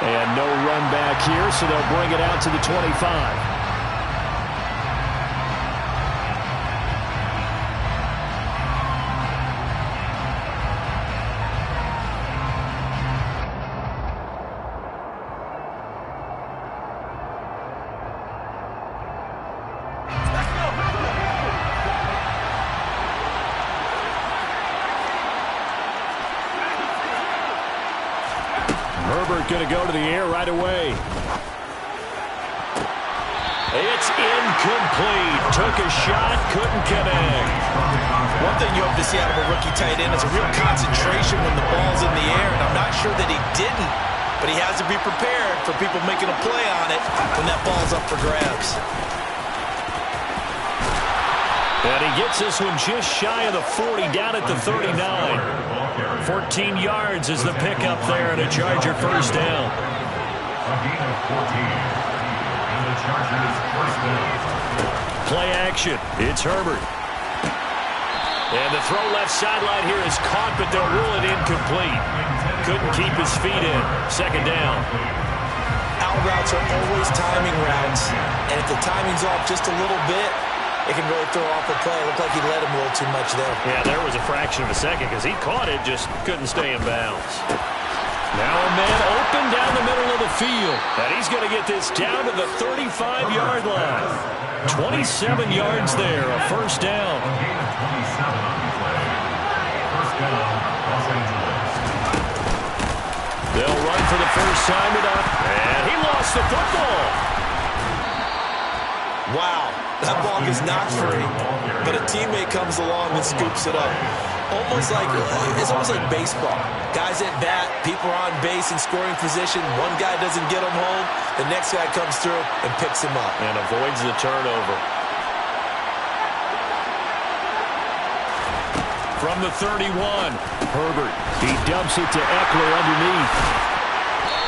And no run back here, so they'll bring it out to the 25. Herbert going to go to the air right away. It's incomplete. Took a shot, couldn't connect. One thing you hope to see out of a rookie tight end is a real concentration when the ball's in the air, and I'm not sure that he didn't, but he has to be prepared for people making a play on it when that ball's up for grabs. And he gets this one just shy of the 40, down at the 39. 14 yards is the pickup there, and a Charger first down. A gain of 14. And the Chargers first down. Play action. It's Herbert. And the throw left sideline here is caught, but they'll rule it incomplete. Couldn't keep his feet in. Second down. Out routes are always timing routes, and if the timing's off just a little bit, it can really throw off a play. It looked like he let him a little too much there. Yeah, there was a fraction of a second because he caught it, just couldn't stay in bounds. Now a man open down the middle of the field. And he's going to get this down to the 35-yard line. 27 yards there, a first down. A gain of 27 on the play. First down, Los Angeles. They'll run for the first time tonight. And he lost the football. Wow. That ball gets knocked free, but a teammate comes along and scoops it up. It's almost like baseball. Guys at bat, people are on base in scoring position. One guy doesn't get him home. The next guy comes through and picks him up. And avoids the turnover. From the 31, Herbert. He dumps it to Eckler underneath.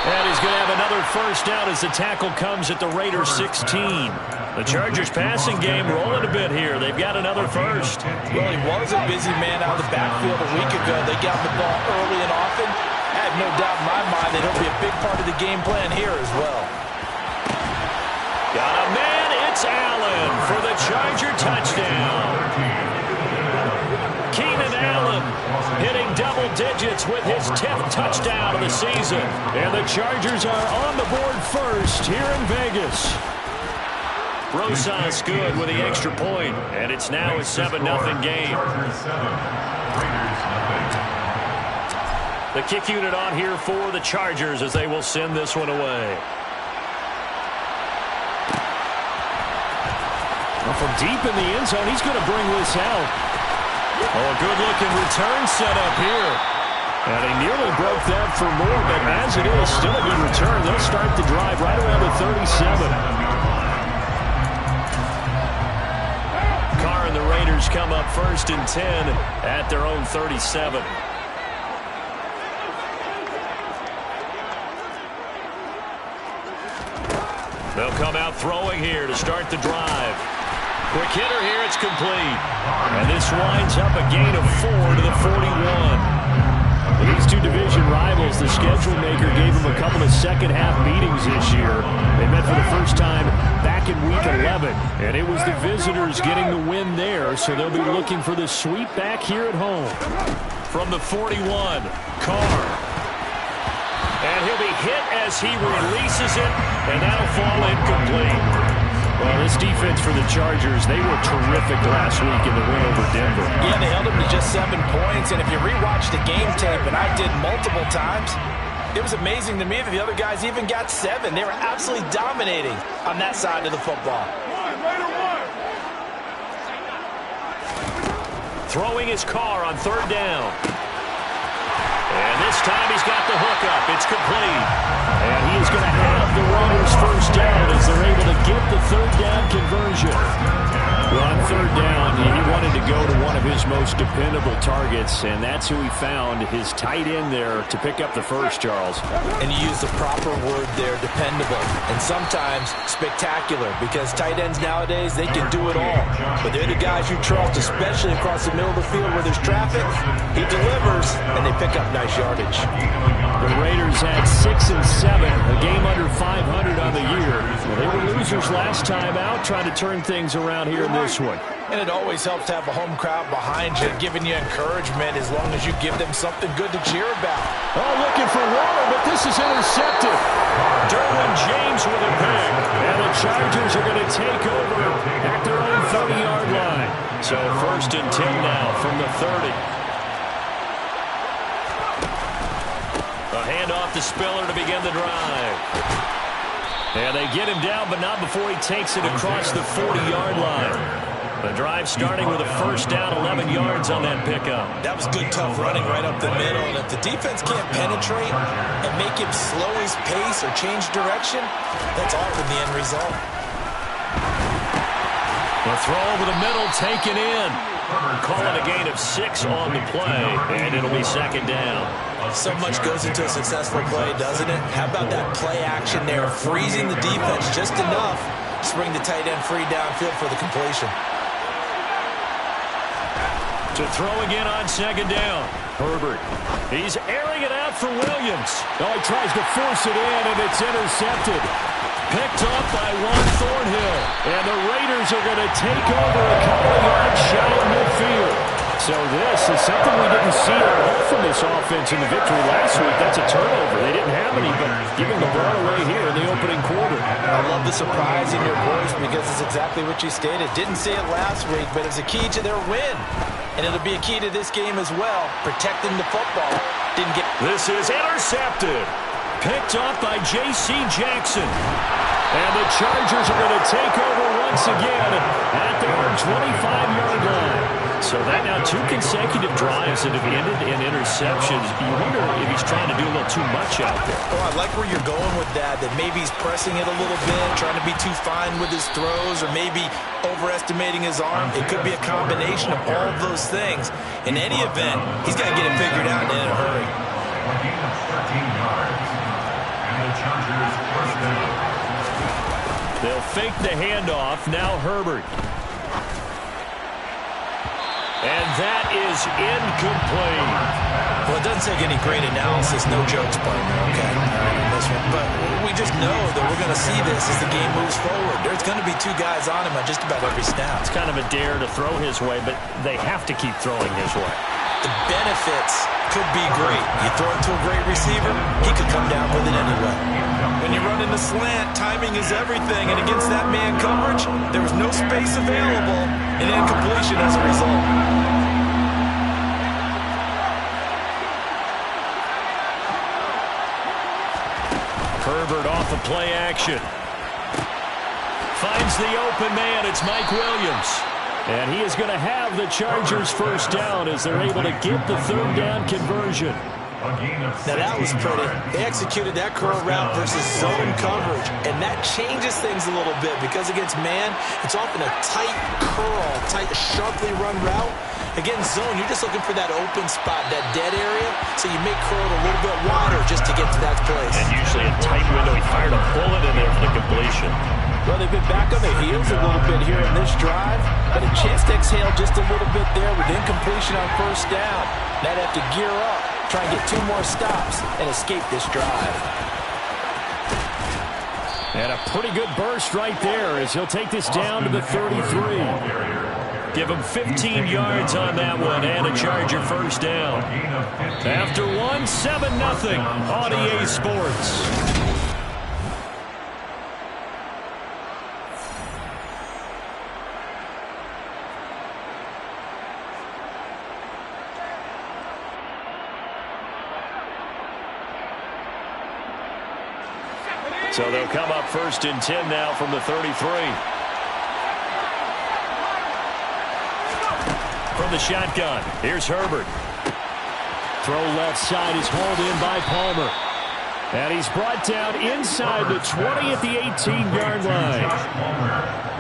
And he's going to have another first down as the tackle comes at the Raiders 16. The Chargers passing game rolling a bit here. They've got another first. Well, he was a busy man out of the backfield a week ago. They got the ball early and often. I have no doubt in my mind that he'll be a big part of the game plan here as well. Got a man. It's Allen for the Charger touchdown. Keenan Allen hitting double digits with his 10th touchdown of the season. And the Chargers are on the board first here in Vegas. Rosas good with the extra point, and it's now a 7-0 game. The kick unit on here for the Chargers as they will send this one away. Well, from deep in the end zone, he's going to bring this out. Oh, a good-looking return set up here. And he nearly broke that for more, but as it is, still a good return. They'll start the drive right around the 37. Carr and the Raiders come up first and 10 at their own 37. They'll come out throwing here to start the drive. Quick hitter here, it's complete. And this winds up a gain of 4 to the 41. These two division rivals, the schedule maker gave them a couple of second-half meetings this year. They met for the first time back in Week 11, and it was the visitors getting the win there, so they'll be looking for the sweep back here at home. From the 41, Carr. And he'll be hit as he releases it, and that'll fall incomplete. Well, this defense for the Chargers, they were terrific last week in the win over Denver. Yeah, they held them to just 7 points, and if you rewatch the game tape, and I did multiple times, it was amazing to me that the other guys even got 7. They were absolutely dominating on that side of the football. Throwing his Carr on third down. And this time he's got the hook up. It's complete. And he is going to have the Raiders first down as they're able to get the third down conversion. Well, on third down, he wanted to go to one of his most dependable targets, and that's who he found, his tight end there to pick up the first, Charles. And you use the proper word there, dependable, and sometimes spectacular, because tight ends nowadays, they can do it all. But they're the guys you trust, especially across the middle of the field where there's traffic. He delivers, and they pick up nice yardage. The The Raiders had 6 and 7, a game under 500 on the year. Well, they were losers last time out, trying to turn things around here in this one. And it always helps to have a home crowd behind you, giving you encouragement as long as you give them something good to cheer about. Oh, looking for Waller, but this is intercepted. Derwin James with a pick. And the Chargers are going to take over at their own 30-yard line. So 1st and 10 now from the 30. A handoff to Spiller to begin the drive. And they get him down, but not before he takes it across the 40-yard line. The drive starting with a 1st down, 11 yards on that pickup. That was good, tough running right up the middle. And if the defense can't penetrate and make him slow his pace or change direction, that's often the end result. The throw over the middle, taken in. Call it a gain of 6 on the play, and it'll be 2nd down. So much goes into a successful play, doesn't it? How about that play action there, freezing the defense just enough to bring the tight end free downfield for the completion. To throw again on 2nd down. Herbert. He's airing it out for Williams. Oh, he tries to force it in, and it's intercepted. Picked up by Juan Thornhill. And the Raiders are going to take over a couple of yards shy of midfield. So this is something we didn't see a lot from this offense in the victory last week. That's a turnover. They didn't have any, but giving the ball away here in the opening quarter. I love the surprise in your voice because it's exactly what you stated. Didn't say it last week, but it's a key to their win. And it'll be a key to this game as well, protecting the football. Didn't get. This is intercepted. Picked up by J.C. Jackson. And the Chargers are going to take over once again at their 25-yard line. So that now 2 consecutive drives that have ended in interceptions. You wonder if he's trying to do a little too much out there. Oh, I like where you're going with that maybe he's pressing it a little bit, trying to be too fine with his throws, or maybe overestimating his arm. It could be a combination of all of those things. In any event, he's got to get it figured out in a hurry. 13 yards. And the Chargers 1st down. They'll fake the handoff. Now Herbert. And that is incomplete. Well, it doesn't take any great analysis, no jokes, partner, okay? On this one. But we just know that we're going to see this as the game moves forward. There's going to be 2 guys on him on just about every snap. It's kind of a dare to throw his way, but they have to keep throwing his way. The benefits could be great. You throw it to a great receiver, he could come down with it anyway. When you run in the slant, timing is everything, and against that man coverage, there was no space available, and incompletion as a result. Herbert off the play action. Finds the open man. It's Mike Williams. And he is going to have the Chargers 1st down as they're able to get the 3rd down conversion. Now that was pretty. They executed that curl route versus zone coverage, and that changes things a little bit because against man, it's often a tight curl, sharply run route. Against zone, you're just looking for that open spot, that dead area, so you make curl a little bit wider just to get to that place. And usually a tight window. He fired a bullet in there for the completion. Well, they've been back on their heels a little bit here in this drive, but a chance to exhale just a little bit there with incompletion on 1st down. Now they have to gear up, try and get 2 more stops, and escape this drive. And a pretty good burst right there as he'll take this down to the 33. Give him 15 yards on that one and a Charger 1st down. After 1, 7-0 on EA Sports. So they'll come up 1st and 10 now from the 33. From the shotgun, here's Herbert. Throw left side is hauled in by Palmer. And he's brought down inside the 20 at the 18-yard line.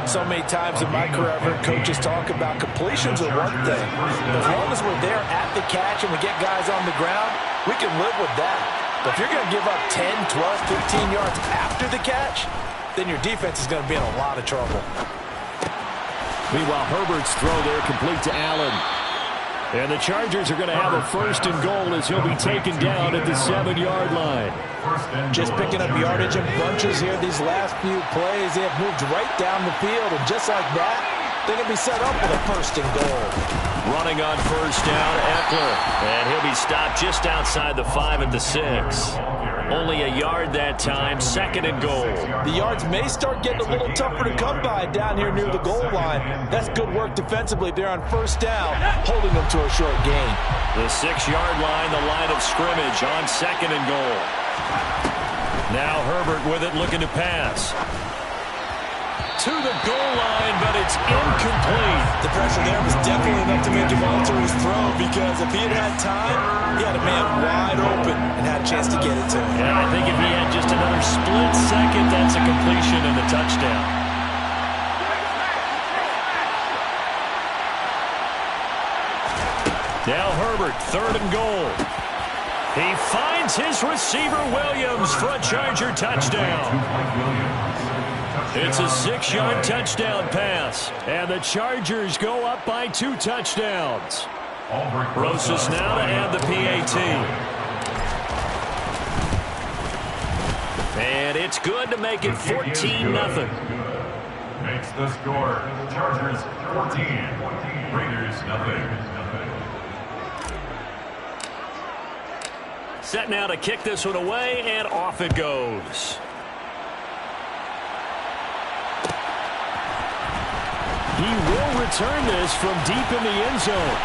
So many times in my career, I've heard coaches talk about completions are one thing. As long as we're there at the catch and we get guys on the ground, we can live with that. But if you're going to give up 10, 12, 15 yards after the catch, then your defense is going to be in a lot of trouble. Meanwhile, Herbert's throw there complete to Allen. And the Chargers are going to have a 1st and goal as he'll be taken down at the 7-yard line. Just picking up yardage in bunches here these last few plays. They have moved right down the field, and just like that, they're going to be set up with a 1st and goal. Running on 1st down, Eckler. And he'll be stopped just outside the 5 at the 6. Only a yard that time, 2nd and goal. The yards may start getting a little tougher to come by down here near the goal line. That's good work defensively. They're on 1st down, holding them to a short gain. The 6-yard line, the line of scrimmage on 2nd and goal. Now Herbert with it, looking to pass. To the goal line, but it's incomplete. The pressure there was definitely enough to make him alter his throw, because if he had had time, he had a man wide open and had a chance to get it to him. Yeah, I think if he had just another split second, that's a completion and a touchdown. Now Herbert, 3rd and goal. He finds his receiver, Williams, for a Charger touchdown. It's a 6-yard touchdown pass, and the Chargers go up by 2 touchdowns. Rosas now to add the PAT. And it's good to make it 14-0. Makes the score. Chargers 14, Raiders nothing. Set now to kick this one away, and off it goes. He will return this from deep in the end zone.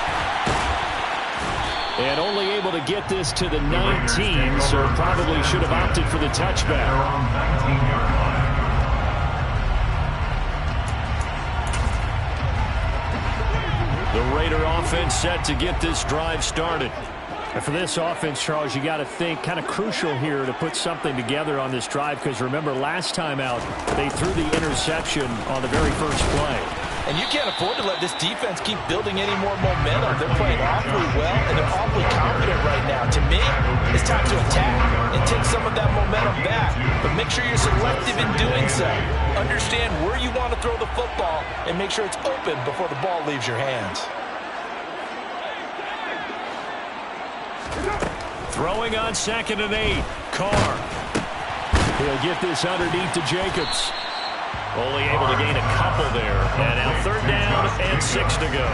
And only able to get this to the 19, so probably should have opted for the touchback. The Raider offense set to get this drive started. And for this offense, Charles, you got to think kind of crucial here to put something together on this drive, because remember last time out they threw the interception on the very first play. And you can't afford to let this defense keep building any more momentum. They're playing awfully well, and they're awfully confident right now. To me, it's time to attack and take some of that momentum back. But make sure you're selective in doing so. Understand where you want to throw the football and make sure it's open before the ball leaves your hands. Throwing on 2nd and 8. Carr. He'll get this underneath to Jacobs. Only able to gain a couple there. And now 3rd down and 6 to go.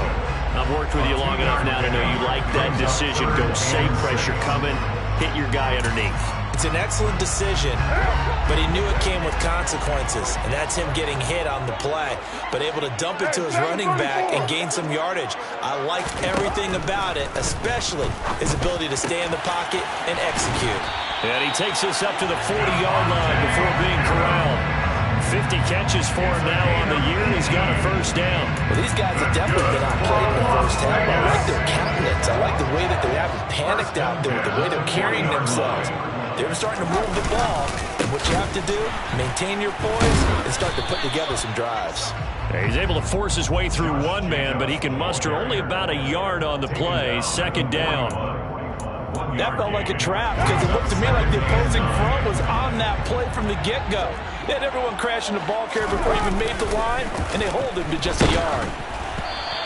I've worked with you long enough now to know you like that decision. Go save pressure coming. Hit your guy underneath. It's an excellent decision, but he knew it came with consequences, and that's him getting hit on the play, but able to dump it to his running back and gain some yardage. I liked everything about it, especially his ability to stay in the pocket and execute. And he takes us up to the 40-yard line before being corralled. 50 catches for him now on the year, and he's got a 1st down. Well, these guys have definitely been outplayed in the first half. I like their countenance. I like the way that they haven't panicked out there, the way they're carrying themselves. They're starting to move the ball, and what you have to do, maintain your poise and start to put together some drives. He's able to force his way through one man, but he can muster only about a yard on the play. 2nd down. That felt like a trap, because it looked to me like the opposing front was on that play from the get-go. They had everyone crashing the ball carrier before he even made the line, and they hold him to just a yard.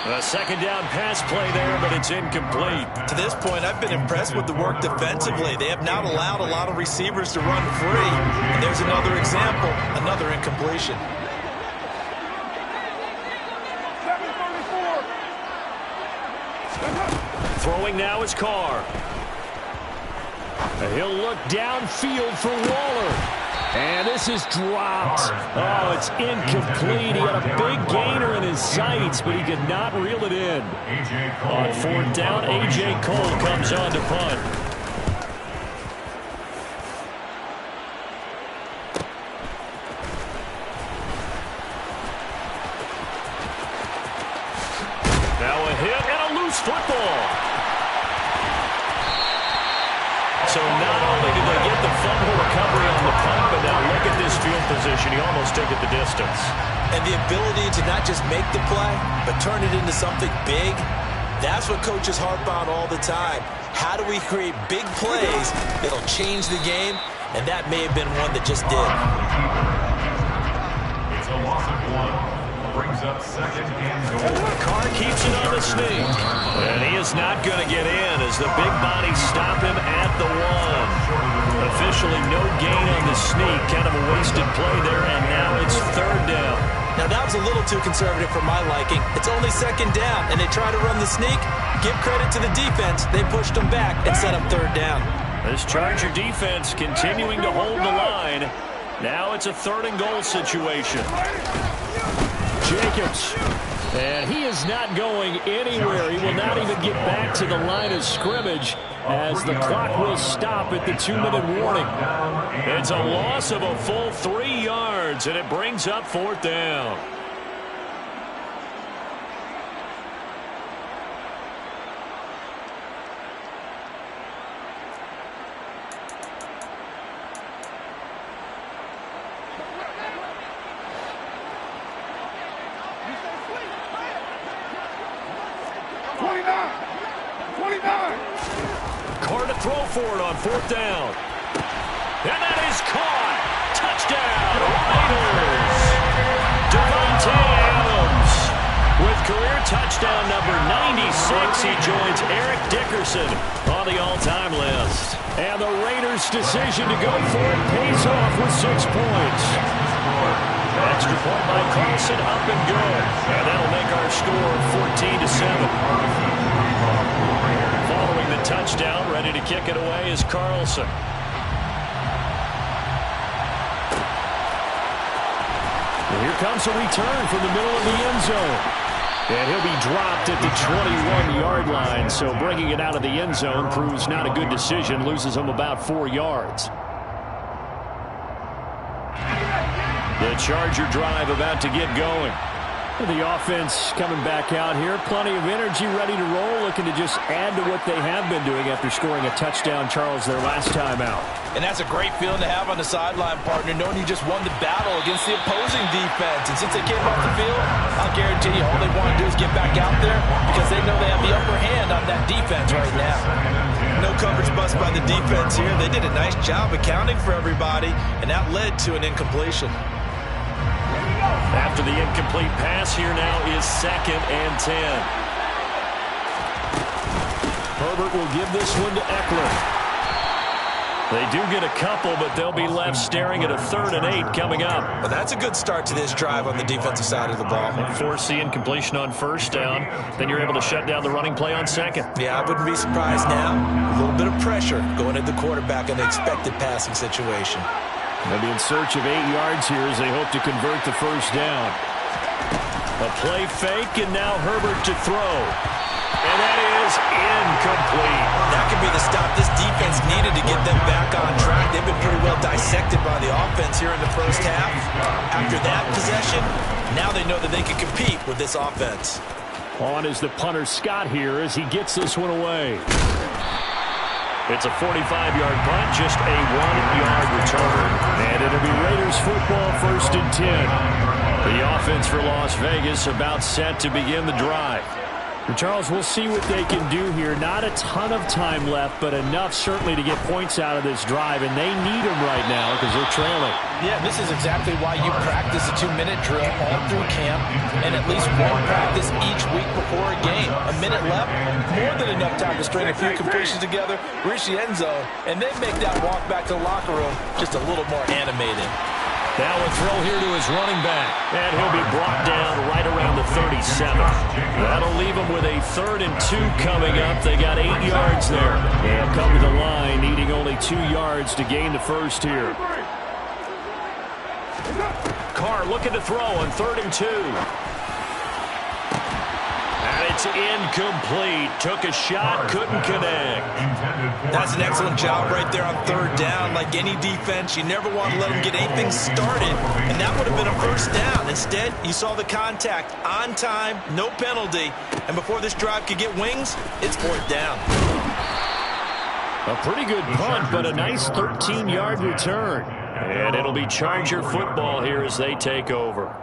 A 2nd down pass play there, but it's incomplete. To this point, I've been impressed with the work defensively. They have not allowed a lot of receivers to run free. And there's another example, another incompletion. Throwing now is Carr. He'll look downfield for Waller. And this is dropped. Oh, it's incomplete. He had a big gainer in his sights, but he could not reel it in. On 4th down, A.J. Cole comes on to punt. Now a hit and a loose football. So not only did they get the fumble recovery on the punt, but now look at this field position. He almost took it the distance. And the ability to not just make the play, but turn it into something big, that's what coaches harp on all the time. How do we create big plays that'll change the game? And that may have been one that just did. It's a loss of 1. brings up second and goal. Carr keeps it on the sneak. And he is not going to get in as the big bodies stop him at the 1. Officially no gain on the sneak. Kind of a wasted play there, and now it's third down. Now, that was a little too conservative for my liking. It's only second down, and they try to run the sneak. Give credit to the defense. They pushed them back and set up third down. This Charger defense continuing to hold the line. Now it's a third and goal situation. Jacobs. And he is not going anywhere. He will not even get back to the line of scrimmage as the clock will stop at the 2-minute warning. It's a loss of a full 3 yards, and it brings up fourth down. Carr to throw for it on fourth down. And that is caught. Touchdown, Raiders. Devontae Adams with career touchdown number 96. He joins Eric Dickerson on the all-time list. And the Raiders' decision to go for it pays off with 6 points. Extra point by Carlson, up and good. And that'll make our score 14-7. Following the touchdown, ready to kick it away is Carlson. And here comes a return from the middle of the end zone. And he'll be dropped at the 21-yard line. So bringing it out of the end zone proves not a good decision. Loses him about 4 yards. The Charger drive about to get going. The offense coming back out here. Plenty of energy, ready to roll, looking to just add to what they have been doing after scoring a touchdown, Charles, their last time out. And that's a great feeling to have on the sideline, partner, knowing you just won the battle against the opposing defense. And since they came off the field, I'll guarantee you all they want to do is get back out there because they know they have the upper hand on that defense right now. No coverage bust by the defense here. They did a nice job accounting for everybody, and that led to an incompletion. After the incomplete pass, here now is 2nd and 10. Herbert will give this one to Eckler. They do get a couple, but they'll be left staring at a 3rd and 8 coming up. Well, that's a good start to this drive on the defensive side of the ball. They force the incompletion on first down. Then you're able to shut down the running play on second. Yeah, I wouldn't be surprised now. A little bit of pressure going at the quarterback in the expected passing situation. They'll be in search of 8 yards here as they hope to convert the first down. A play fake, and now Herbert to throw. And that is incomplete. That could be the stop this defense needed to get them back on track. They've been pretty well dissected by the offense here in the first half. After that possession, now they know that they can compete with this offense. On is the punter Scott here as he gets this one away. It's a 45-yard punt, just a 1-yard return. And it'll be Raiders football, 1st and 10. The offense for Las Vegas about set to begin the drive. Charles, we'll see what they can do here. Not a ton of time left, but enough certainly to get points out of this drive, and they need them right now because they're trailing. Yeah, this is exactly why you practice a 2-minute drill all through camp and at least one practice each week before a game. A minute left, more than enough time to string a few completions together, reach the end zone, and then make that walk back to the locker room just a little more animated. Now a throw here to his running back, and he'll be brought down right around the 37. That'll leave him with a 3rd and 2 coming up. They got 8 yards there. And come to the line, needing only 2 yards to gain the first here. Carr looking to throw on 3rd and 2. And it's incomplete. Took a shot, couldn't connect. That's an excellent job right there on 3rd down. Like any defense, you never want to let them get anything started, and that would have been a first down. Instead, you saw the contact on time, no penalty, and before this drive could get wings, it's 4th down. A pretty good punt, but a nice 13-yard return. And it'll be Charger football here as they take over.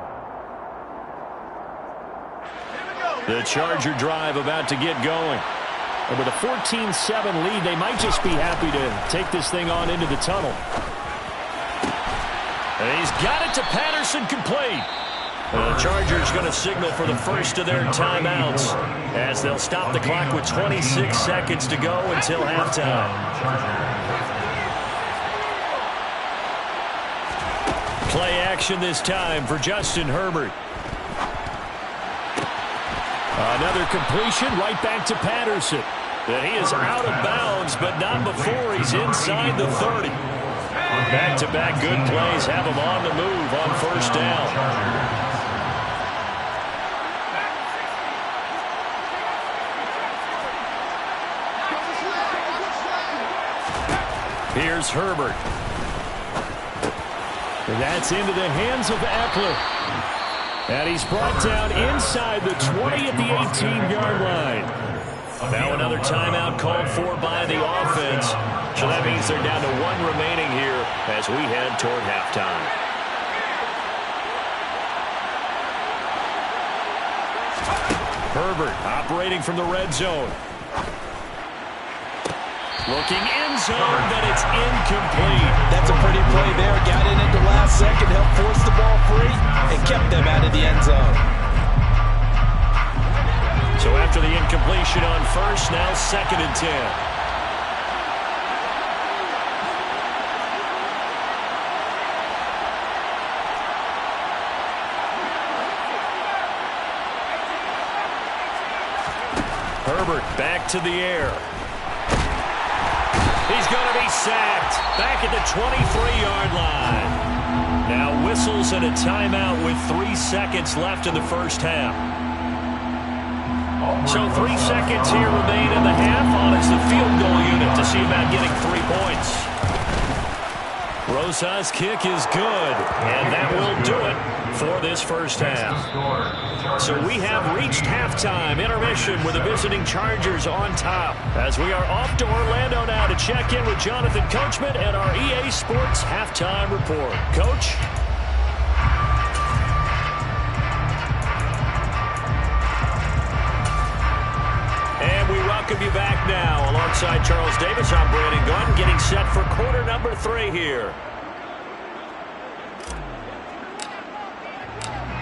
The Charger drive about to get going. And with a 14-7 lead, they might just be happy to take this thing on into the tunnel. And he's got it to Patterson, complete. The Chargers going to signal for the first of their timeouts as they'll stop the clock with 26 seconds to go until halftime. Play action this time for Justin Herbert. Another completion right back to Patterson. And he is out of bounds, but not before he's inside the 30. Back-to-back good plays have him on the move on first down. Here's Herbert. And that's into the hands of Eckler. And he's brought down inside the 20 at the 18-yard line. Now another timeout called for by the offense. So that means they're down to one remaining here as we head toward halftime. Herbert operating from the red zone. Looking end zone, but it's incomplete. That's a pretty play there. Got in at the last second, helped force the ball free, and kept them out of the end zone. So after the incompletion on first, now 2nd and 10. Herbert back to the air. He's going to be sacked back at the 23-yard line. Now whistles and a timeout with 3 seconds left in the first half. So 3 seconds here remain in the half on as the field goal unit to see about getting 3 points. Rosa's kick is good, and that will do it for this first half. So we have reached halftime intermission with the visiting Chargers on top as we are off to Orlando now to check in with Jonathan Coachman and our EA Sports halftime report. Coach? And we welcome you back now. Alongside Charles Davis, I'm Brandon Gunn, getting set for quarter number 3 here.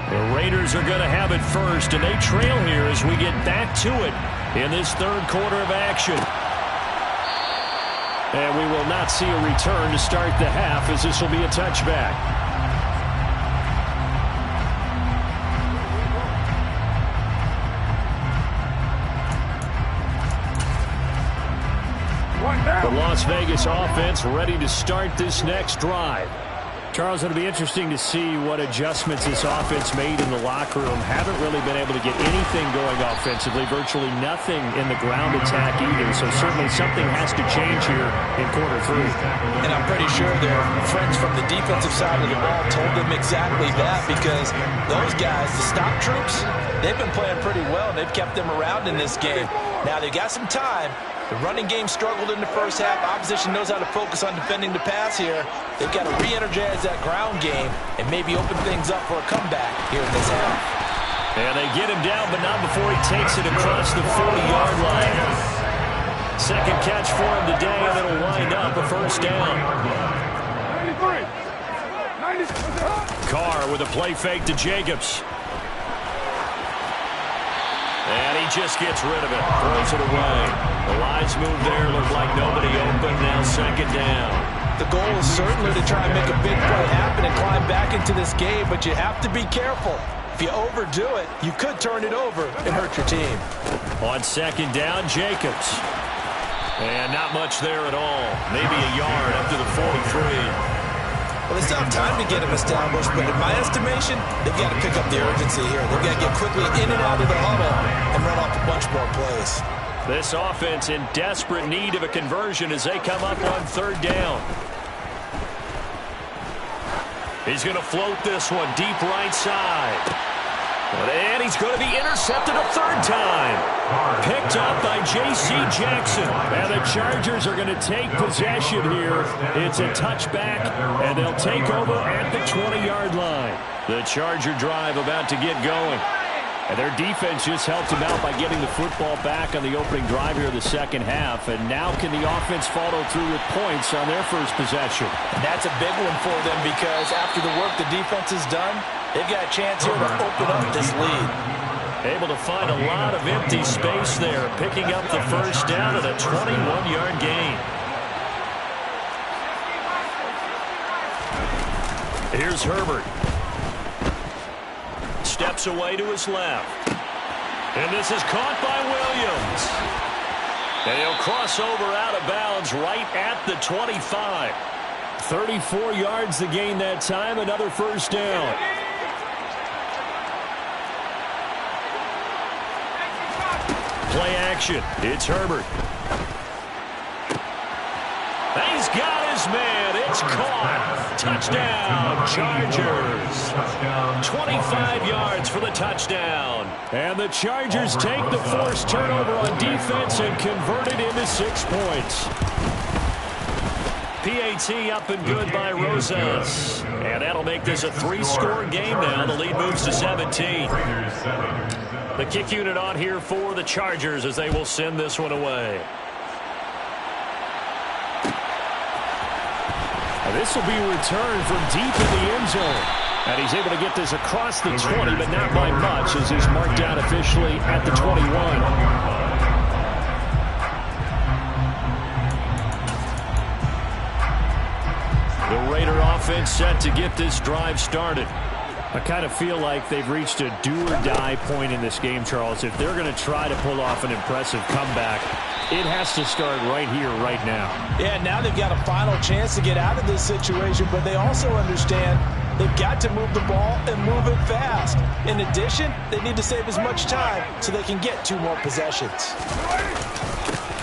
The Raiders are going to have it first, and they trail here as we get back to it in this third quarter of action. And we will not see a return to start the half as this will be a touchback. The Las Vegas offense ready to start this next drive. Charles, it'll be interesting to see what adjustments this offense made in the locker room. Haven't really been able to get anything going offensively, virtually nothing in the ground attack either. So certainly something has to change here in quarter 3. And I'm pretty sure their friends from the defensive side of the ball told them exactly that, because those guys, the stop troops, they've been playing pretty well. They've kept them around in this game. Now they've got some time. The running game struggled in the first half. Opposition knows how to focus on defending the pass here. They've got to re-energize that ground game and maybe open things up for a comeback here in this half. And they get him down, but not before he takes it across the 40-yard line. Second catch for him today, and it'll wind up a first down. Carr with a play fake to Jacobs. And he just gets rid of it, throws it away. The lines move there, look like nobody open, now 2nd down. The goal is certainly to try and make a big play happen and climb back into this game, but you have to be careful. If you overdo it, you could turn it over and hurt your team. On 2nd down, Jacobs. And not much there at all. Maybe a yard up to the 43. Well, they still have time to get him established, but in my estimation, they've got to pick up the urgency here. They've got to get quickly in and out of the huddle and run off a bunch more plays. This offense in desperate need of a conversion as they come up on 3rd down. He's going to float this one deep right side. And he's going to be intercepted a 3rd time. Picked off by J.C. Jackson. And the Chargers are going to take possession here. It's a touchback, and they'll take over at the 20-yard line. The Charger drive about to get going. And their defense just helped them out by getting the football back on the opening drive here of the second half. And now can the offense follow through with points on their first possession? And that's a big one for them, because after the work the defense has done, They've got a chance here to open up this lead. Able to find a lot of empty space there, picking up the first down at a 21-yard gain. Here's Herbert. Steps away to his left. And this is caught by Williams. And he'll cross over out of bounds right at the 25. 34 yards to gain that time, another first down. Play action. It's Herbert. And he's got his man. It's caught. Touchdown, Chargers. 25 yards for the touchdown. And the Chargers take the forced turnover on defense and convert it into 6 points. PAT up and good by Rosas. And that'll make this a 3-score game now. The lead moves to 17. The kick unit on here for the Chargers as they will send this one away. And this will be returned from deep in the end zone. And he's able to get this across the 20, but not by much as he's marked down officially at the 21. The Raider offense set to get this drive started. I kind of feel like they've reached a do-or-die point in this game, Charles. If they're going to try to pull off an impressive comeback, it has to start right here, right now. Yeah, now they've got a final chance to get out of this situation, but they also understand they've got to move the ball and move it fast. In addition, they need to save as much time so they can get 2 more possessions.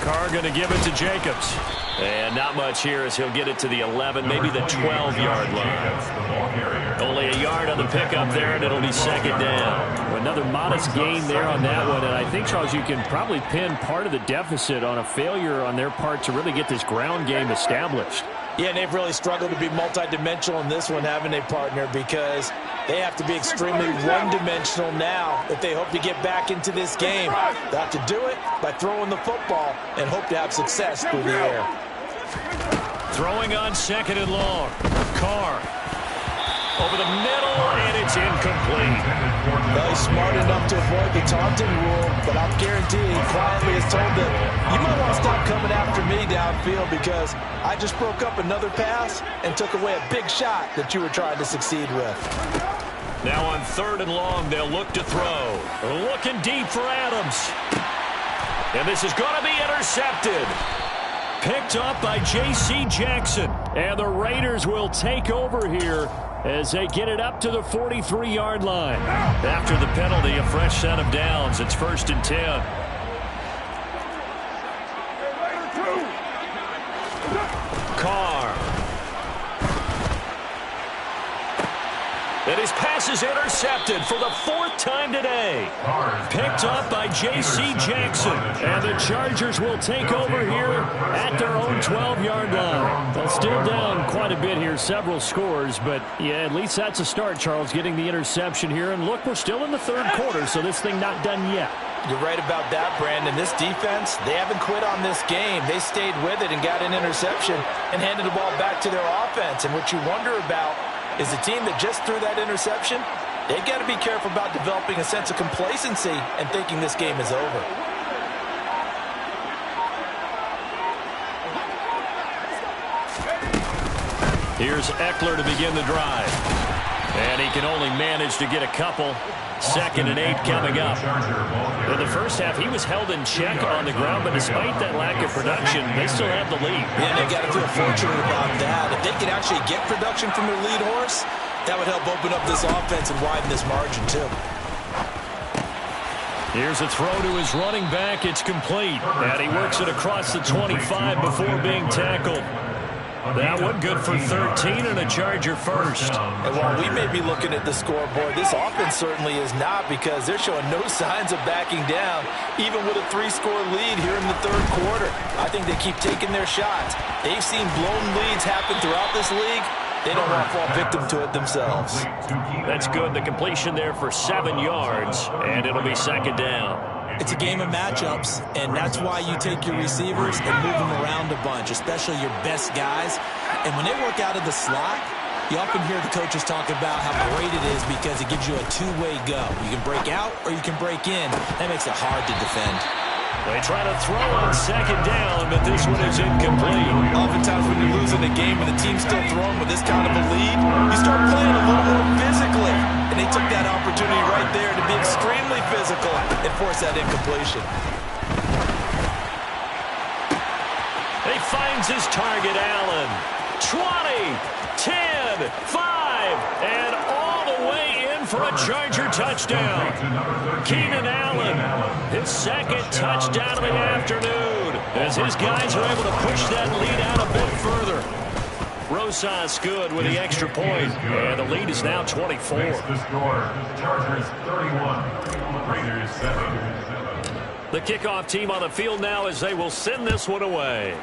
Carr going to give it to Jacobs. And not much here as he'll get it to the 11, maybe the 12-yard line. Only a yard on the pickup there, and it'll be second down. Another modest gain there on that one, and I think, Charles, you can probably pin part of the deficit on a failure on their part to really get this ground game established. Yeah, and they've really struggled to be multidimensional in this one, haven't they, partner? Because they have to be extremely one-dimensional now if they hope to get back into this game. They have to do it by throwing the football and hope to have success through the air. Throwing on second and long. Carr. Over the middle, and it's incomplete. Well, he's smart enough to avoid the taunting rule, but I'll guarantee he quietly has told them, you might want to stop coming after me downfield because I just broke up another pass and took away a big shot that you were trying to succeed with. Now on third and long, they'll look to throw. Looking deep for Adams. And this is going to be intercepted. Picked up by J.C. Jackson. And the Raiders will take over here as they get it up to the 43-yard line. After the penalty, a fresh set of downs. It's 1st and 10. Carr. And his pass is intercepted for the 4th time today. Picked up by J.C. Jackson. And the Chargers will take over here at their own 12-yard line. They'll still down quite a bit here, several scores. But, yeah, at least that's a start, Charles, getting the interception here. And, look, we're still in the 3rd quarter, so this thing not done yet. You're right about that, Brandon. This defense, they haven't quit on this game. They stayed with it and got an interception and handed the ball back to their offense. And what you wonder about is the team that just threw that interception, they've got to be careful about developing a sense of complacency and thinking this game is over. Here's Eckler to begin the drive. And he can only manage to get a couple. 2nd and 8 coming up. In the first half, he was held in check on the ground, but despite that lack of production, they still have the lead. Yeah, they got to feel fortunate about that. If they could actually get production from their lead horse, that would help open up this offense and widen this margin, too. Here's a throw to his running back. It's complete. And he works it across the 25 before being tackled. That one good for 13 and a Charger first. And while we may be looking at the scoreboard, this offense certainly is not because they're showing no signs of backing down, even with a 3-score lead here in the 3rd quarter. I think they keep taking their shots. They've seen blown leads happen throughout this league. They don't want to fall victim to it themselves. That's good. The completion there for 7 yards, and it'll be 2nd down. It's a game of matchups, and that's why you take your receivers and move them around a bunch, especially your best guys. And when they work out of the slot, You often hear the coaches talk about how great it is because it gives you a two-way go. You can break out or you can break in. That makes it hard to defend. They try to throw on second down, but this one is incomplete. Oftentimes when you're losing a game and the team's still throwing with this kind of a lead, you start playing a little more physically. And they took that opportunity right there to be extremely physical and force that incompletion. He finds his target, Allen. 20. 10, 5, and all the way in for a Charger touchdown. Keenan Allen, his second touchdown of the afternoon, as his guys are able to push that lead out a bit further. Rosas good with the extra point, and the lead is now 24. The score, Chargers 31, Raiders 7. The kickoff team on the field now as they will send this one away.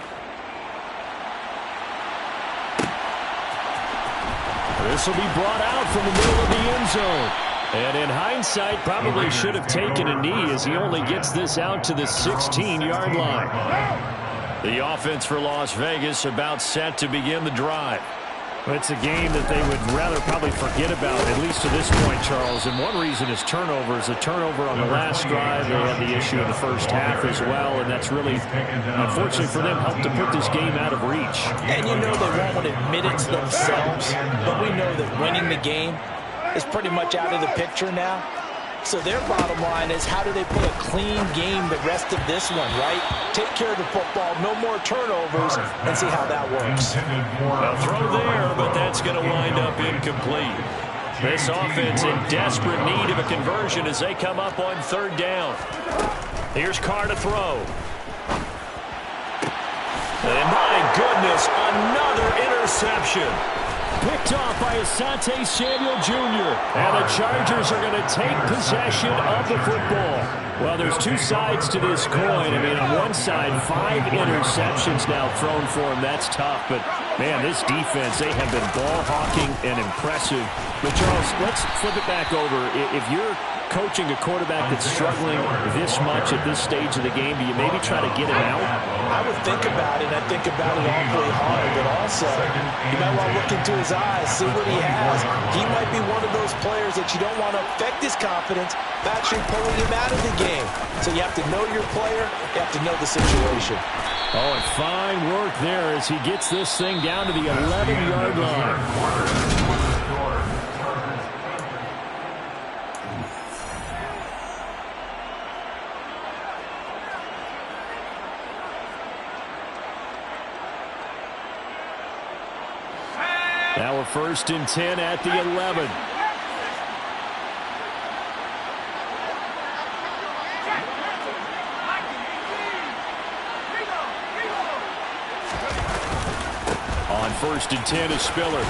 This will be brought out from the middle of the end zone. And in hindsight, probably should have taken a knee as he only gets this out to the 16-yard line. The offense for Las Vegas about set to begin the drive. It's a game that they would rather probably forget about, at least to this point, Charles. And one reason is turnovers. The turnover on the last drive, they had the issue in the first half as well, and that's really, unfortunately for them, helped to put this game out of reach. And you know they won't admit it to themselves, but we know that winning the game is pretty much out of the picture now. So their bottom line is, how do they play a clean game the rest of this one, right? Take care of the football, no more turnovers, and see how that works. They'll throw there, but that's going to wind up incomplete. This offense in desperate need of a conversion as they come up on third down. Here's Carr to throw. And my goodness, another interception. Picked off by Asante Samuel Jr. And the Chargers are going to take possession of the football. Well, there's two sides to this coin. I mean, on one side, 5 interceptions now thrown for him. That's tough. But, man, this defense, they have been ball hawking and impressive. But, Charles, let's flip it back over. If you're coaching a quarterback that's struggling this much at this stage of the game, do you maybe try to get him out? I would think about it. I think about it awfully hard. But also, you might want to look into his eyes, see what he has. He might be one of those players that you don't want to affect his confidence by actually pulling him out of the game. So you have to know your player. You have to know the situation. Oh, and fine work there as he gets this thing down to the 11-yard line. Now we're 1st and 10 at the 11. On 1st and 10 is Spiller.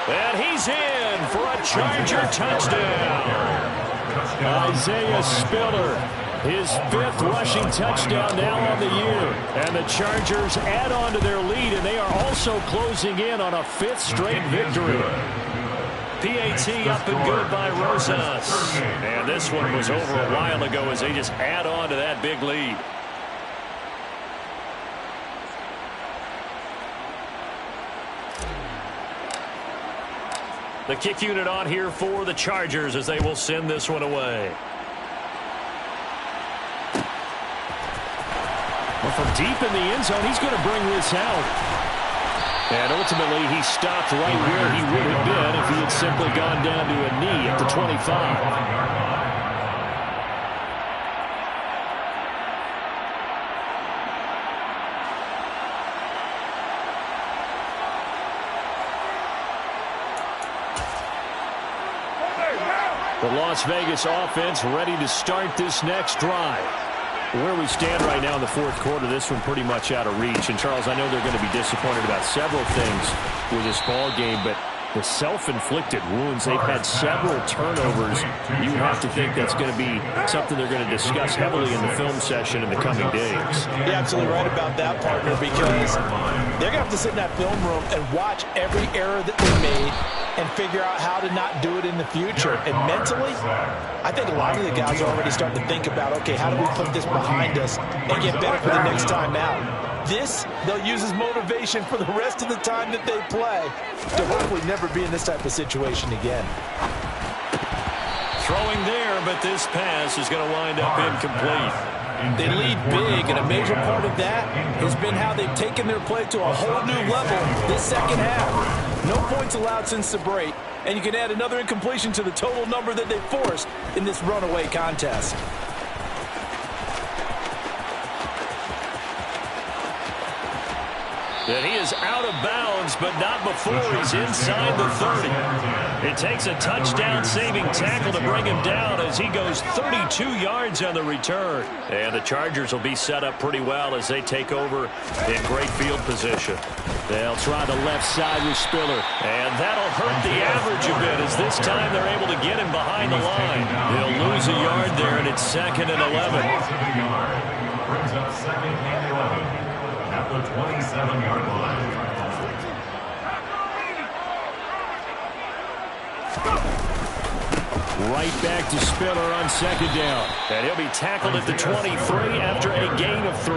And he's in for a Charger touchdown. Isaiah Spiller, his 5th rushing touchdown now on the year. And the Chargers add on to their lead, and they are also closing in on a 5th straight victory. PAT up and good by Rosas. And this one was over a while ago as they just add on to that big lead. The kick unit on here for the Chargers as they will send this one away. Well, from deep in the end zone, he's going to bring this out. And ultimately, he stopped right where he would have been if he had simply gone down to a knee at the 25. The Las Vegas offense ready to start this next drive. Where we stand right now in the 4th quarter, this one pretty much out of reach. And, Charles, I know they're going to be disappointed about several things with this ball game, but the self-inflicted wounds, they've had several turnovers. You have to think that's going to be something they're going to discuss heavily in the film session in the coming days. You're absolutely right about that, partner, because they're going to have to sit in that film room and watch every error that they made and figure out how to not do it in the future. And mentally, I think a lot of the guys are already starting to think about, okay, how do we put this behind us and get better for the next time out? This, they'll use as motivation for the rest of the time that they play to hopefully never be in this type of situation again. Throwing there, but this pass is going to wind up incomplete. They lead big, and a major part of that has been how they've taken their play to a whole new level this second half. No points allowed since the break, and you can add another incompletion to the total number that they forced in this runaway contest. And he is out of bounds, but not before he's inside the 30. It takes a touchdown-saving tackle to bring him down as he goes 32 yards on the return. And the Chargers will be set up pretty well as they take over in great field position. They'll try the left side with Spiller. And that'll hurt the average a bit as this time they're able to get him behind the line. They'll lose a yard there, and it's 2nd and 11. Brings up 2nd and 11. At the 27-yard line. Right back to Spiller on 2nd down. And he'll be tackled at the 23 after a gain of 3.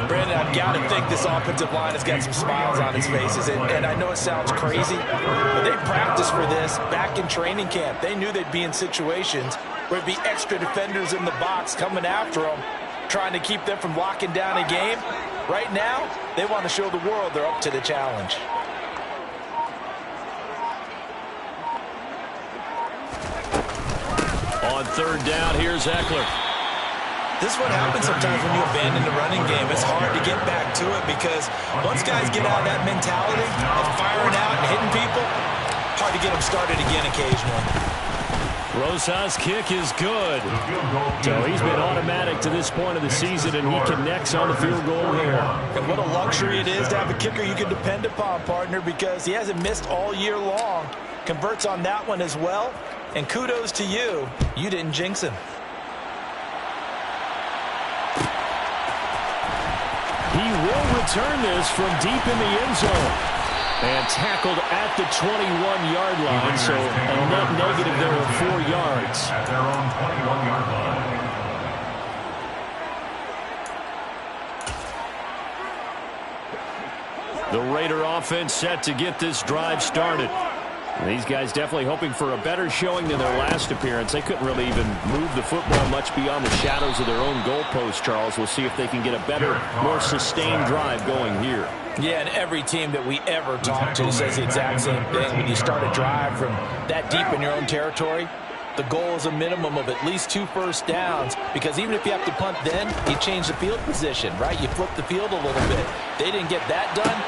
Brandon, I've got to think this offensive line has got some smiles on its faces. And I know it sounds crazy, but they practiced for this back in training camp. They knew they'd be in situations where it'd be extra defenders in the box coming after them, trying to keep them from locking down a game. Right now, they want to show the world they're up to the challenge. On 3rd down, here's Eckler. This is what happens sometimes when you abandon the running game. It's hard to get back to it because once guys get out of that mentality of firing out and hitting people, hard to get them started again occasionally. Rosas' kick is good. So he's been automatic to this point of the season, and he connects on the field goal here. And what a luxury it is to have a kicker you can depend upon, partner, because he hasn't missed all year long. Converts on that one as well. And kudos to you. You didn't jinx him. He will return this from deep in the end zone. And tackled at the 21-yard line, so a net negative there of 4 yards. At their own 21-yard line. The Raider offense set to get this drive started. These guys definitely hoping for a better showing than their last appearance. They couldn't really even move the football much beyond the shadows of their own goalpost, Charles. We'll see if they can get a better, more sustained drive going here. Yeah, and every team that we ever talk to says the exact same thing. When you start a drive from that deep in your own territory, the goal is a minimum of at least 2 first downs, because even if you have to punt then, you change the field position, right? You flip the field a little bit. They didn't get that done.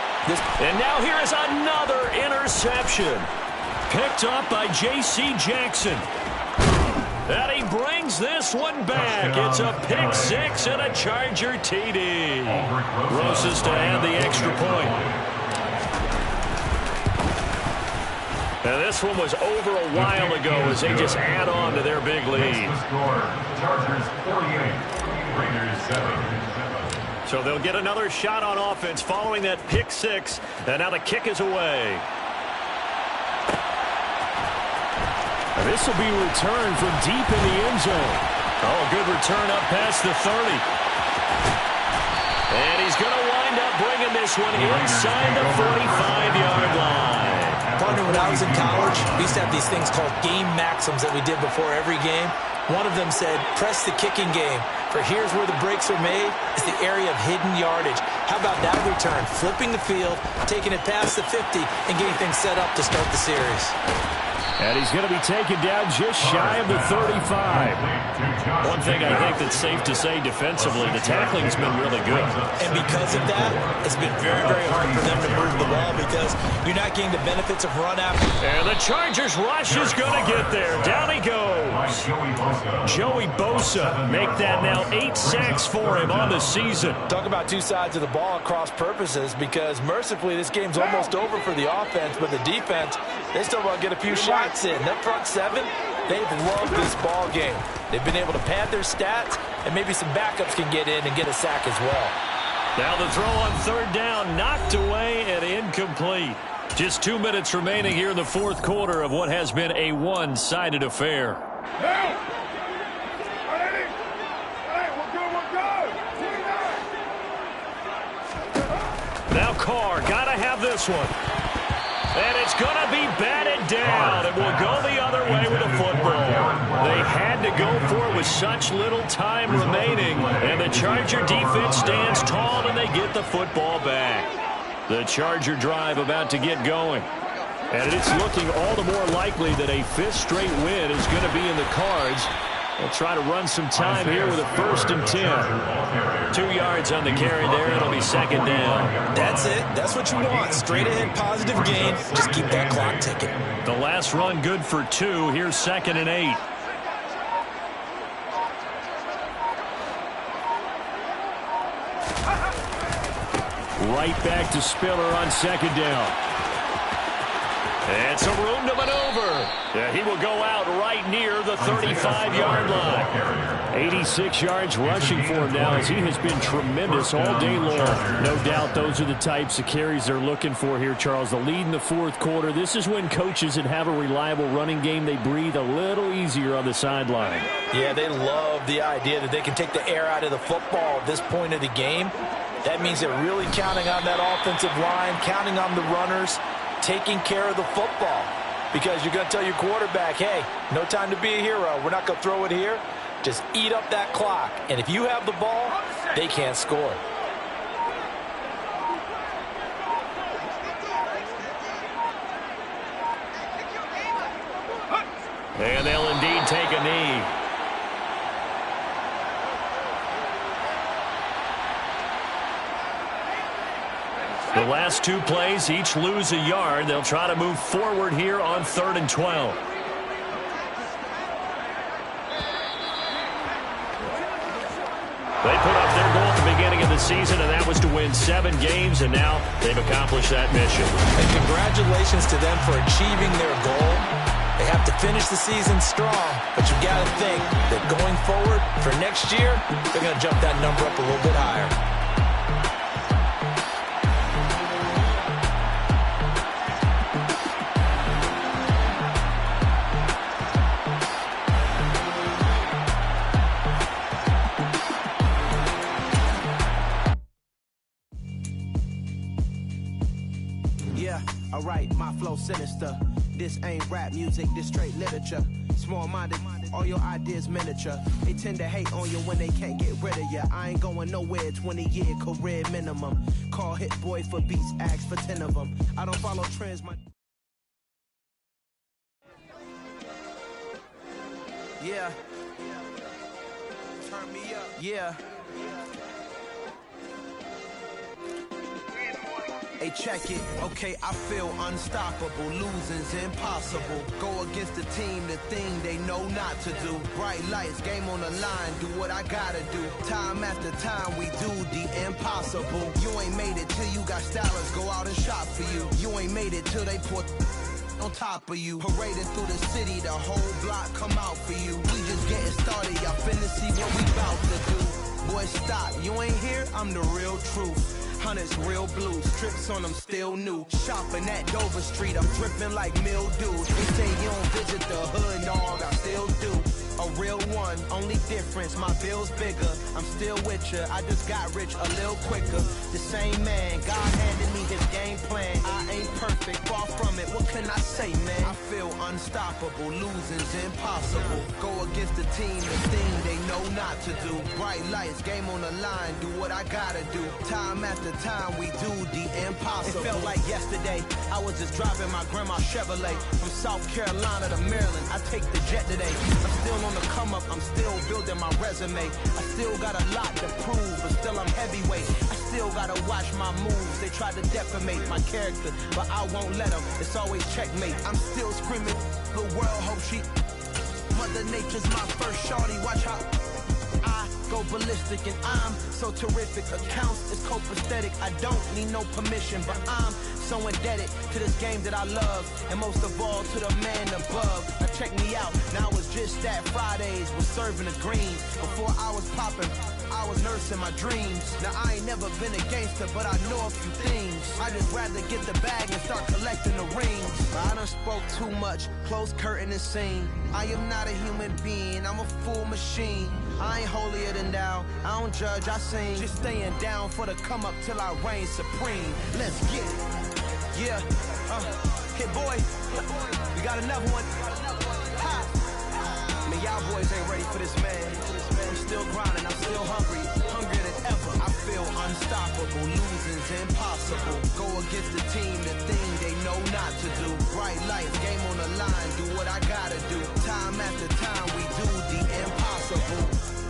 And now here is another interception. Picked up by J.C. Jackson. And he brings this one back. It's a pick 6 and a Charger TD. Rosas to add the extra point. And this one was over a while ago as they just add on to their big lead. Chargers 48, Raiders 7. So they'll get another shot on offense following that pick 6. And now the kick is away. And this will be returned from deep in the end zone. Oh, good return up past the 30. And he's going to wind up bringing this one inside the 45-yard line. Partner, when I was in college, we used to have these things called game maxims that we did before every game. One of them said, press the kicking game, for here's where the breaks are made. It's the area of hidden yardage. How about that return? Flipping the field, taking it past the 50, and getting things set up to start the series. And he's going to be taken down just shy of the 35. One thing I think that's safe to say defensively, the tackling's been really good. And because of that, it's been very, very hard for them to move the ball because you're not getting the benefits of run after. And the Chargers rush is going to get there. Down he goes. Joey Bosa make that now 8 sacks for him on the season. Talk about two sides of the ball at cross purposes, because mercifully this game's almost over for the offense, but the defense, they still want to get a few shots in. That front 7, they've loved this ball game. They've been able to pad their stats, and maybe some backups can get in and get a sack as well. Now the throw on 3rd down, knocked away and incomplete. Just 2 minutes remaining here in the 4th quarter of what has been a one-sided affair. Now Carr, got to have this one. And it's going to be batted down. It will go the other way with a football. They had to go for it with such little time remaining. And the Charger defense stands tall, and they get the football back. The Charger drive about to get going. And it's looking all the more likely that a fifth straight win is going to be in the cards. They'll try to run some time here with a 1st and 10. 2 yards on the carry there. It'll be 2nd down. That's it. That's what you want. Straight ahead, positive gain. Just keep that clock ticking. The last run good for 2. Here's 2nd and 8. Right back to Spiller on 2nd down. And some room to maneuver. Yeah, he will go out right near the 35-yard line. 86 yards rushing for him now as he has been tremendous all day long. No doubt those are the types of carries they're looking for here, Charles. The lead in the 4th quarter. This is when coaches that have a reliable running game, they breathe a little easier on the sideline. Yeah, they love the idea that they can take the air out of the football at this point of the game. That means they're really counting on that offensive line, counting on the runners, taking care of the football, because you're going to tell your quarterback, hey, no time to be a hero. We're not going to throw it here. Just eat up that clock. And if you have the ball, they can't score. And they'll indeed take a knee. The last 2 plays, each lose a yard. They'll try to move forward here on 3rd and 12. They put up their goal at the beginning of the season, and that was to win 7 games, and now they've accomplished that mission. And congratulations to them for achieving their goal. They have to finish the season strong, but you got to think that going forward for next year, they're going to jump that number up a little bit higher. Alright, my flow sinister. This ain't rap music, this straight literature. Small-minded, all your ideas miniature. They tend to hate on you when they can't get rid of you. I ain't going nowhere, 20-year career minimum. Call Hit Boy for beats, ask for 10 of them. I don't follow trends, my... Yeah. Turn me up. Yeah. Hey, check it. Okay, I feel unstoppable. Losing's impossible. Go against the team, the thing they know not to do. Bright lights, game on the line, do what I gotta do. Time after time, we do the impossible. You ain't made it till you got stylers go out and shop for you. You ain't made it till they put on top of you. Parading through the city, the whole block come out for you. We just getting started, y'all finna see what we bout to do. Boy, stop, you ain't here, I'm the real truth. Hunters, real blue, strips on them still new. Shopping at Dover Street, I'm dripping like mildew. They say you don't visit the hood, dog, I still do. A real one, only difference, my bill's bigger. I'm still with ya, I just got rich a little quicker. The same man, God handed me his game plan. I ain't perfect, far from it, what can I say, man? I feel unstoppable, losing's impossible. Go against the team, the thing they know not to do. Bright lights, game on the line, do what I gotta do. Time after time, we do the impossible. It felt like yesterday, I was just driving my grandma's Chevrolet. From South Carolina to Maryland, I take the jet today. I'm still on the come up, I'm still building my resume. I still got a lot to prove, but still I'm heavyweight. I still gotta watch my moves. They try to defamate my character, but I won't let them. It's always checkmate. I'm still screaming, the world hope she... Mother Nature's my first shorty, watch how I go ballistic, and I'm so terrific. Accounts is copacetic, I don't need no permission, but I'm so indebted to this game that I love, and most of all to the man above. Now check me out, now it's just that Fridays was serving the greens. Before I was popping, I was nursing my dreams. Now I ain't never been a gangster, but I know a few things. I just rather get the bag and start collecting the rings. I done spoke too much, close curtain and scene. I am not a human being, I'm a full machine. I ain't holier than thou, I don't judge, I sing. Just staying down for the come up till I reign supreme. Let's get it. Yeah, hey boy, we got another one. Ha. Man, y'all boys ain't ready for this, man. I'm still grinding, I'm still hungry, hungrier than ever. I feel unstoppable, losing's impossible. Go against the team, the thing they know not to do. Bright lights, game on the line, do what I gotta do. Time after time, we do the impossible.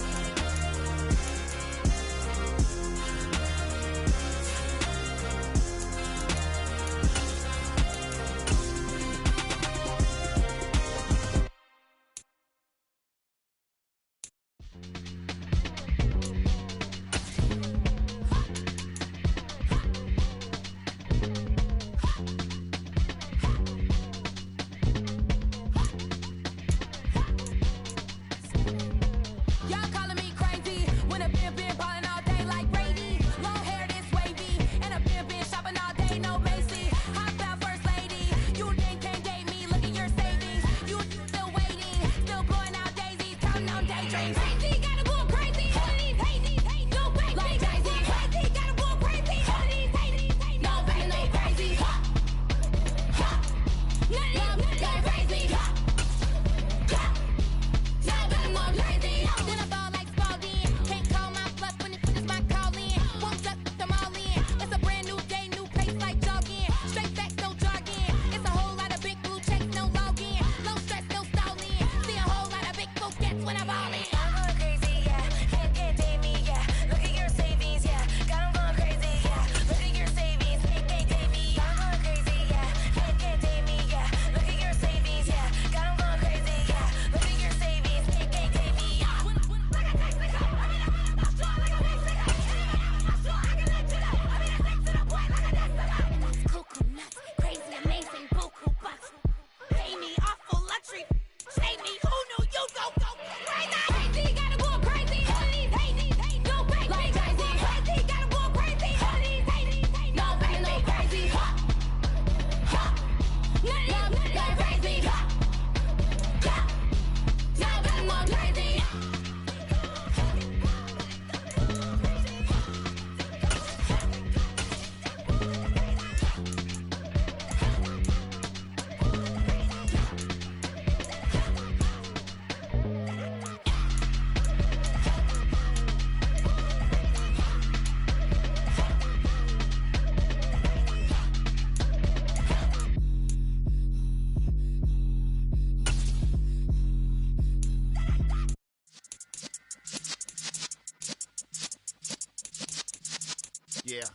Yeah.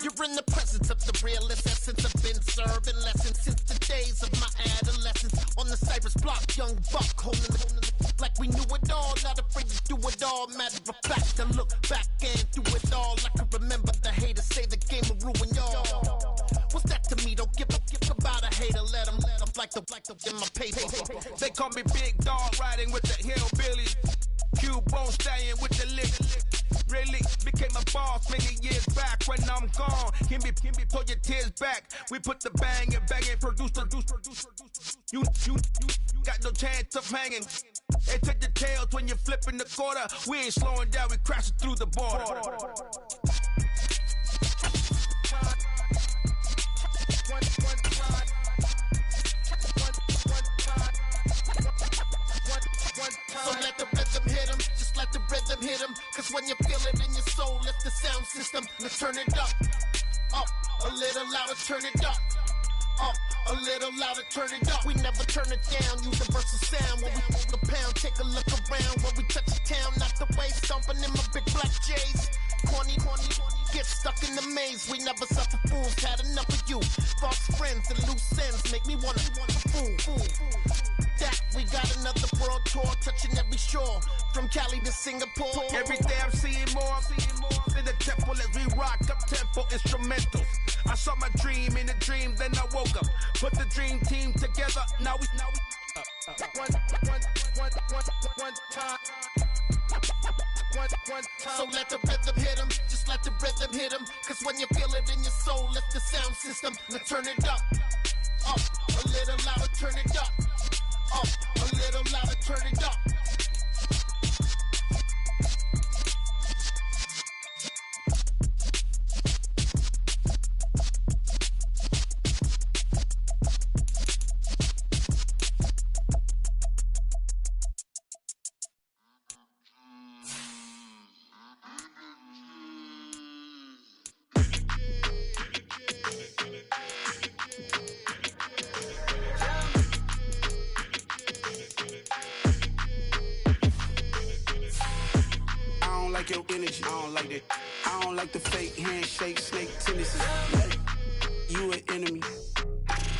You're in the presence of the realest essence. I've been serving lessons since the days of my adolescence. On the Cypress block, young buck holding it like we knew it all. Not afraid to do it all. Matter of fact, to look back and do it all. I can remember the haters say the game will ruin y'all. What's that to me? Don't give about a hater. Let them like the in my paper. They call me Big Dog, riding with the hillbillies. Cubone staying with the lick. Really became a boss many years back. When I'm gone, can be pull your tears back. We put the bang and produce. You got no chance of hanging. They take the tails when you're flipping the quarter. We ain't slowing down, we crashing through the border. So let the rhythm hit him, just let the rhythm hit him. Cause when you feel it in your soul, lift the sound system. Let's turn it up, a little louder, turn it up. A little louder, turn it up. We never turn it down, universal sound. When we move the pound, take a look around. When we touch the town, not the way, stomping in my big black J's. Corny, get stuck in the maze. We never suffer fools, had enough of you. False friends and loose ends make me wanna fool. That we got another world tour, touching every shore, from Cali to Singapore. Every day I'm seeing more in the temple as we rock up tempo instrumentals. I saw my dream in a dream, then I woke up. Put the dream team together. Now we time. So let the rhythm hit him, just let the rhythm hit him. Cause when you feel it in your soul, lift the sound system. Now turn it up, a little louder, turn it up, a little louder, turn it up. Your energy, I don't like that. I don't like the fake handshake, snake tendencies. You an enemy.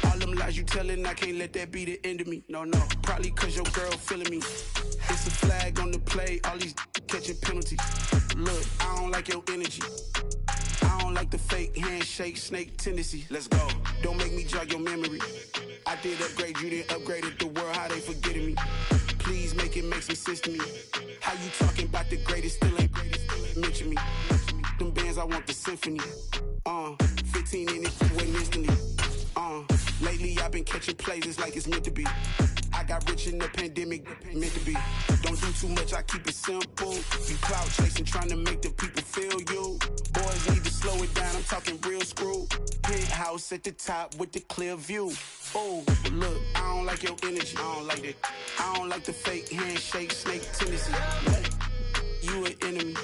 All them lies you telling, I can't let that be the end of me. No, probably cause your girl feeling me. It's a flag on the play, all these catching penalties. Look, I don't like your energy. I don't like the fake handshake, snake tendency. Let's go. Don't make me jog your memory. I did upgrade, you didn't upgrade it. The world, how they forgetting me. Please make it make some sense to me. How you talking about the greatest, still ain't mention me. Them bands, I want the symphony. 15 in it, waiting instantly. Lately I've been catching plays, it's like it's meant to be. I got rich in the pandemic, meant to be. Don't do too much, I keep it simple. You clout chasing, trying to make the people feel you. Boys need to slow it down, I'm talking real screw. Penthouse at the top with the clear view. Oh, look, I don't like your energy, I don't like that. I don't like the fake handshake, snake tendency. You an enemy.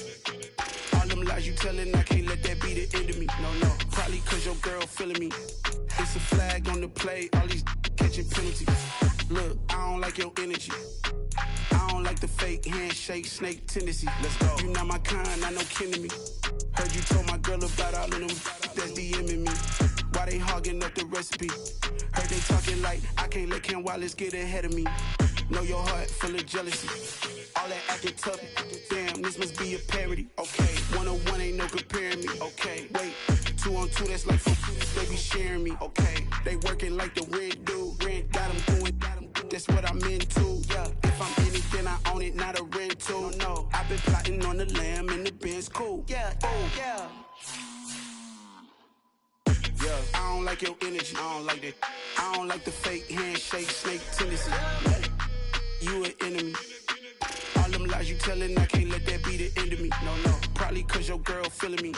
All them lies you telling, I can't let that be the end of me. No, probably cause your girl feeling me. It's a flag on the play, all these catching penalties. Look, I don't like your energy. I don't like the fake handshake, snake tendency. Let's go. You not my kind, not no kin to me. Heard you told my girl about all of them that's DMing me. Why they hogging up the recipe? Heard they talking like I can't let Ken Wallace get ahead of me. Know your heart full of jealousy. All that acting tough, damn, this must be a parody. Okay, 1-on-1 ain't no comparing me. Okay, wait, 2-on-2, that's like they be sharing me. Okay, they working like the rent do. Rent got them doing, that's what I'm into. Yeah, if I'm in it, then I own it, not a rental. No, I've been plotting on the lamb and the Benz cool. Yeah, yeah. Yeah, I don't like your energy, I don't like that. I don't like the fake handshake, snake tendency. You an enemy. All them lies you telling, I can't let that be the end of me. No, probably cause your girl feeling me.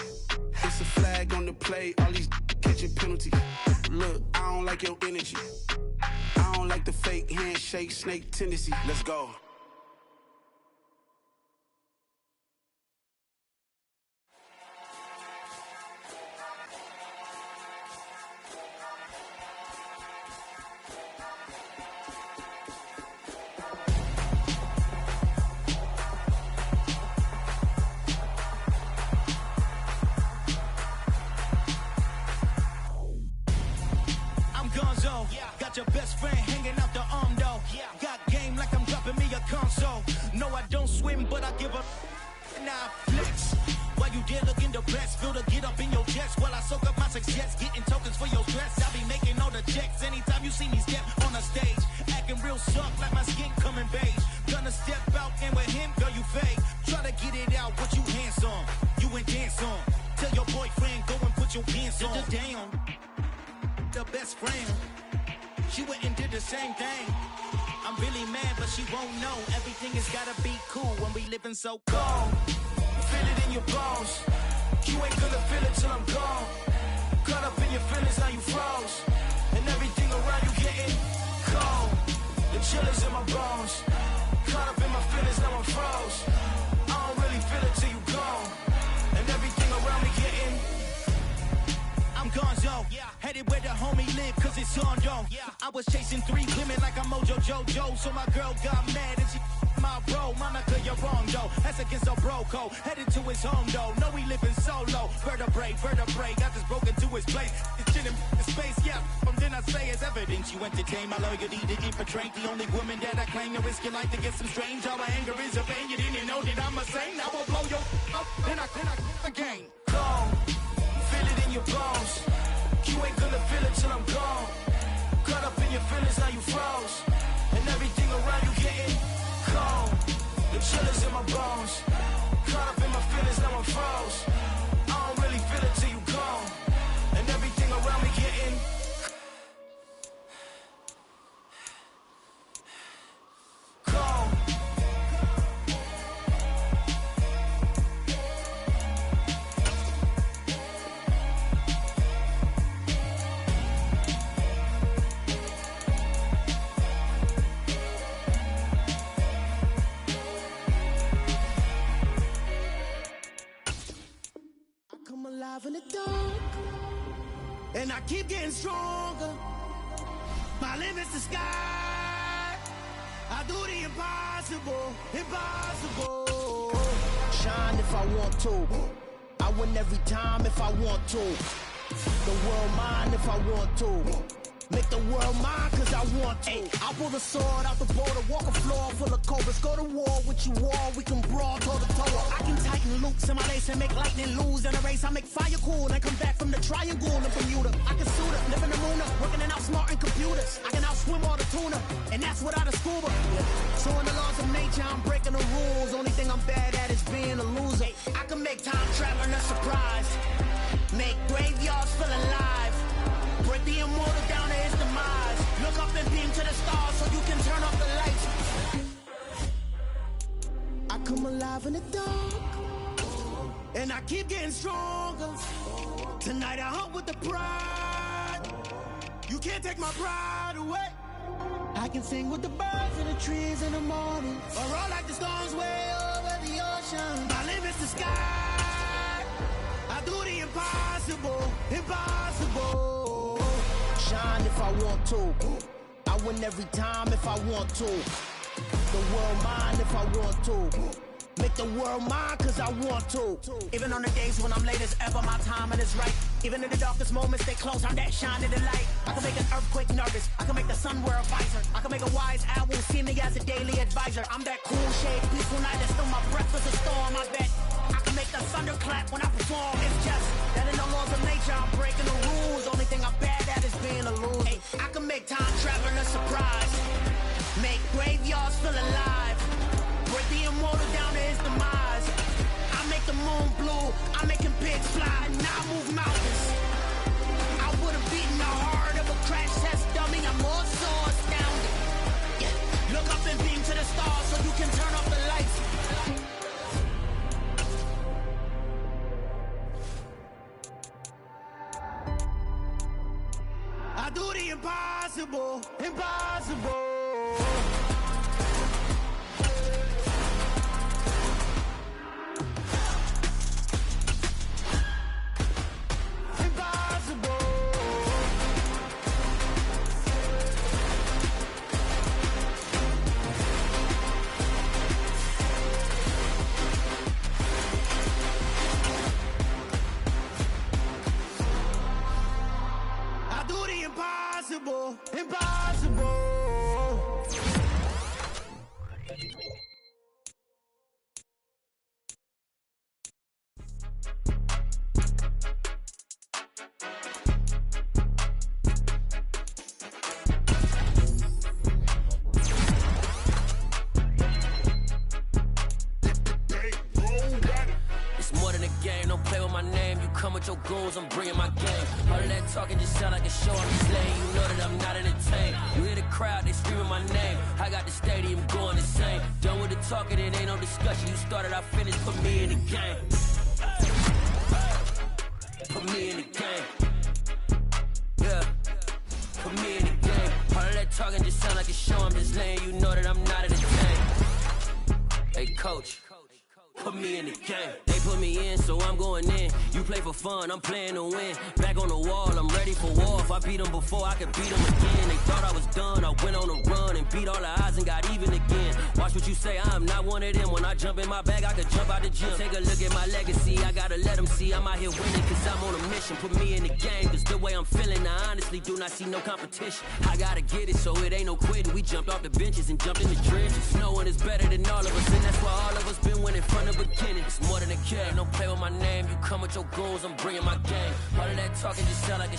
It's a flag on the play, all these catching penalties. Look, I don't like your energy. I don't like the fake handshake, snake tendency. Let's go. Got your best friend hanging out the arm though. Got game like I'm dropping me a console. No, I don't swim, but I give a now flex. While you there looking depressed, feel to get up in your chest while I soak up my success, getting tokens for your stress. I be making all the checks anytime you see me step on a stage, acting real soft like my skin coming beige. Gonna step out and with him, girl, you fade. Try to get it out, what you handsome, you ain't dance on. Tell your boyfriend, go and put your pants on. Down, the best friend. She went and did the same thing. I'm really mad, but she won't know. Everything has gotta be cool when we living so cold. Feel it in your bones. You ain't gonna feel it till I'm gone. Caught up in your feelings, now you froze. And everything around you getting cold. The chill is in my bones. Caught up in my feelings, now I'm froze. I don't really feel it till you gone. And everything around me getting I'm gonzo, headed where the homie live, cause it's on though. I was chasing 3 women like I'm Mojo Jojo, so my girl got mad and she my bro. Monica, you're wrong though, that's against our bro code. Headed to his home though, no we living solo. Vertebrae, got this broken to his place. It's chilling in space, from then I say it's evidence. You entertain my loyalty to infiltrate the only woman that I claim to risk your life to get some strange. All my anger is a pain, you didn't know that I'm a saint. I will blow your up, then I again. Go. Feel it in your bones. You ain't gonna feel it till I'm gone. Caught up in your feelings, now you froze. And everything around you getting cold. come alive in the dark, and I keep getting stronger. My limit's the sky. I do the impossible, impossible. Shine if I want to. I win every time if I want to. The world mine if I want to. Make the world mine cause I want to. I pull the sword out the border, walk a floor full of cobras. Go to war with you all, we can brawl toe to toe. I can tighten loops in my lace and make lightning lose in a race. I make fire cool and come back from the triangle in Bermuda. I can suit up, live in the moon up, working and outsmarting computers. I can outswim all the tuna, and that's without a scuba. So in the laws of nature, I'm breaking the rules. Only thing I'm bad at is being a loser. I can make time traveling a surprise, make graveyards feel alive, break the immortal down to his demise. Look up and beam to the stars so you can turn off the lights. I come alive in the dark, and I keep getting stronger. Tonight I hunt with the pride. You can't take my pride away. I can sing with the birds and the trees in the morning, or roll like the storms way over the ocean. My limit's the sky. I do the impossible, impossible. Shine if I want to. I win every time if I want to. The world mine if I want to. Make the world mine cause I want to. Even on the days when I'm late as ever, my timing is right. Even in the darkest moments, stay close, I'm that shining the light. I can make an earthquake nervous, I can make the sun wear a visor. I can make a wise owl see me as a daily advisor. I'm that cool shade, peaceful night, that's still my breath is a storm, I bet. I can make the thunder clap when I perform. It's just that in the laws of nature, I'm breaking the rules. Only thing I'm bad at is being a loser. Hey, I can make time traveling a surprise, make graveyards feel alive, break the immortal down to his demise. I make the moon blue, I'm making pigs fly, now I move mountains. I would've beaten the heart of a crash test dummy, I'm more so astounded. Yeah. Look up and beam to the stars so you can turn off the lights. I do the impossible, impossible. Impossible, impossible. It's more than a game, don't play with my name. You come with your goons, I'm bringing my game. All of that talking just sound like a show, I'm just laying. You know that I'm not entertained. You hear the crowd, they screaming my name. I got the stadium going insane. Done with the talking, it ain't no discussion. You started, I finished, put me in the game. Put me in the game. Yeah, put me in the game. All of that talking just sound like a show, I'm just laying. You know that I'm not entertained. Hey, coach, put me in the game. They put me in, so I'm going in. You play for fun, I'm playing to win. Back on the wall, I'm ready for war. If I beat them before, I could beat them again. They thought I was done, I went on a run and beat all the odds and got even again. Watch what you say, I'm not one of them. When I jump in my bag, I could jump out the gym. Take a look at my legacy, I gotta let them see I'm out here winning, cause I'm on a mission. Put me in the game, cause the way I'm feeling, I honestly do not see no competition. I gotta get it, so it ain't no quitting. We jumped off the benches and jumped in the trenches. No one is better than all of us, and that's why all of us been winning from the beginning. It's more than a game, don't play with my name. You come with your goals, I'm bringing my game. All of that talking just sound like a